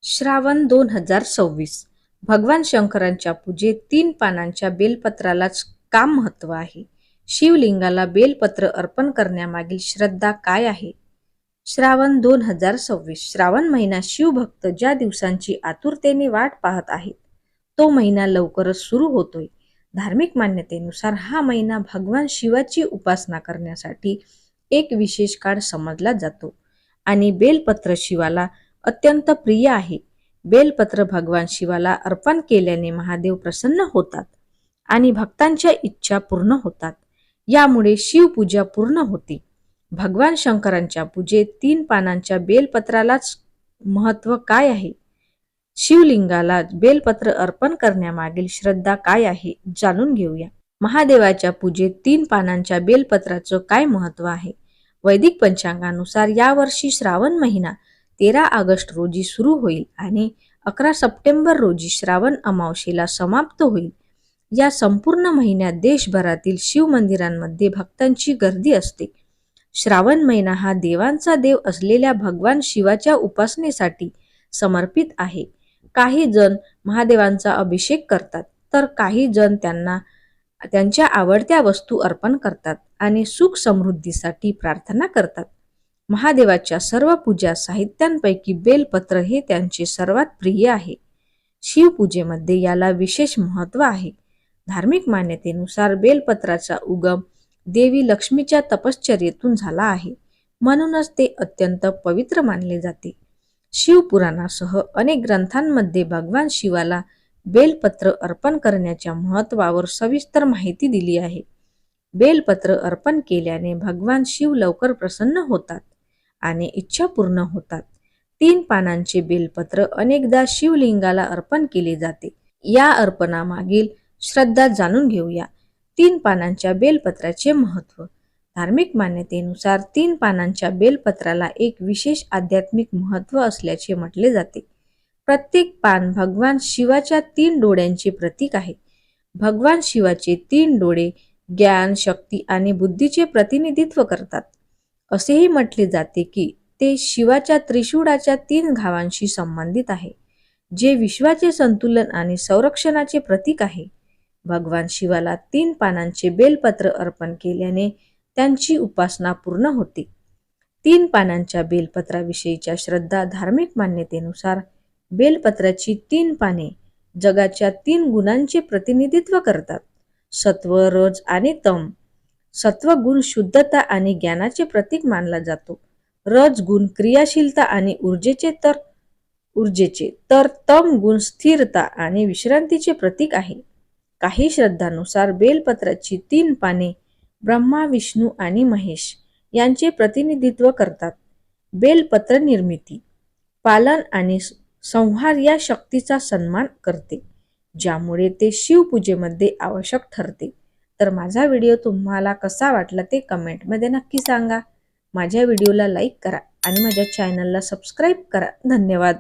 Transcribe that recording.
श्रावण 2026 भगवान शंकरांच्या पूजेत 3 पानांच्या बेलपत्रालाच का महत्व आहे? शिवलिंगाला बेलपत्र अर्पण करण्यामागील श्रद्धा काय आहे? श्रावण 2026 श्रावण महिना शिवभक्त ज्या दिवसांची आतुरतेने वाट पाहत आहेत, तो महिना लवकरच सुरू होतोय. धार्मिक मान्यतेनुसार हा महिना भगवान शिवाची उपासना करण्यासाठी एक विशेष काळ समजला जातो आणि बेलपत्र शिवाला अत्यंत प्रिय आहे. बेलपत्र भगवान शिवाला अर्पण केल्याने महादेव प्रसन्न होतात आणि भक्तांच्या इच्छा पूर्ण होतात. यामुळे शिवपूजा पूर्ण होते. भगवान शंकरांच्या पूजेत 3 पानांच्या बेलपत्रालाच महत्व काय आहे? शिवलिंगाला बेलपत्र अर्पण करण्यामागील श्रद्धा काय आहे जाणून घेऊया. महादेवाच्या पूजेत 3 पानांच्या बेलपत्राचं काय महत्व आहे? वैदिक पंचांगानुसार यावर्षी श्रावण महिना 13 ऑगस्ट रोजी सुरू होईल आणि 11 सप्टेंबर रोजी श्रावण अमावस्येला समाप्त होईल. या संपूर्ण महिन्यात देशभरातील शिव मंदिरांमध्ये भक्तांची गर्दी असते. श्रावण महिना हा देवांचा देव असलेल्या भगवान शिवाच्या उपासनेसाठी समर्पित आहे. काही जण महादेवांचा अभिषेक करतात, तर काही जण त्यांना त्यांच्या आवडत्या वस्तू अर्पण करतात आणि सुख समृद्धीसाठी प्रार्थना करतात. महादेवाच्या सर्व पूजा साहित्यांपैकी बेलपत्र हे त्यांचे सर्वात प्रिय आहे. शिवपूजेमध्ये याला विशेष महत्व आहे. धार्मिक मान्यतेनुसार बेलपत्राचा उगम देवी लक्ष्मीच्या तपश्चर्येतून झाला आहे, म्हणूनच ते अत्यंत पवित्र मानले जाते. शिवपुराणासह अनेक ग्रंथांमध्ये भगवान शिवाला बेलपत्र अर्पण करण्याच्या महत्त्वावर सविस्तर माहिती दिली आहे. बेलपत्र अर्पण केल्याने भगवान शिव लवकर प्रसन्न होतात आणि इच्छा पूर्ण होतात. 3 पानांचे बेलपत्र अनेकदा शिवलिंगाला अर्पण केले जाते. या अर्पणामागील श्रद्धा जाणून घेऊया. 3 पानांच्या बेलपत्राचे महत्त्व. धार्मिक मान्यतेनुसार 3 पानांच्या बेलपत्राला एक विशेष आध्यात्मिक महत्त्व असल्याचे म्हटले जाते. प्रत्येक पान भगवान शिवाच्या 3 डोळ्यांचे प्रतीक आहे. भगवान शिवाचे 3 डोळे ज्ञान, शक्ती आणि बुद्धीचे प्रतिनिधित्व करतात. असेही म्हटले जाते की ते शिवाच्या त्रिशूळाच्या 3 घावांशी संबंधित आहे, जे विश्वाचे संतुलन आणि संरक्षणाचे प्रतीक आहे. भगवान शिवाला 3 पानांचे बेलपत्र अर्पण केल्याने त्यांची उपासना पूर्ण होते. 3 पानांच्या बेलपत्राविषयीच्या श्रद्धा. धार्मिक मान्यतेनुसार बेलपत्राची 3 पाने जगाच्या 3 गुणांचे प्रतिनिधित्व करतात: सत्व, रज आणि तम. सत्व गुण शुद्धता आणि ज्ञानाचे प्रतीक मानला जातो. रज गुण क्रियाशीलता आणि ऊर्जेचे, तर तम गुण स्थिरता आणि विश्रांतीचे प्रतीक आहे. काही श्रद्धांनुसार बेलपत्राची 3 पाने ब्रह्मा, विष्णू आणि महेश यांचे प्रतिनिधित्व करतात. बेलपत्र निर्मिती, पालन आणि संहार या शक्तीचा सन्मान करते, ज्यामुळे ते शिवपूजेमध्ये आवश्यक ठरते. तर माझा व्हिडिओ तुम्हाला कसा वाटला ते कमेंटमध्ये नक्की सांगा. माझ्या व्हिडिओला लाईक करा आणि माझ्या चॅनलला सबस्क्राईब करा. धन्यवाद.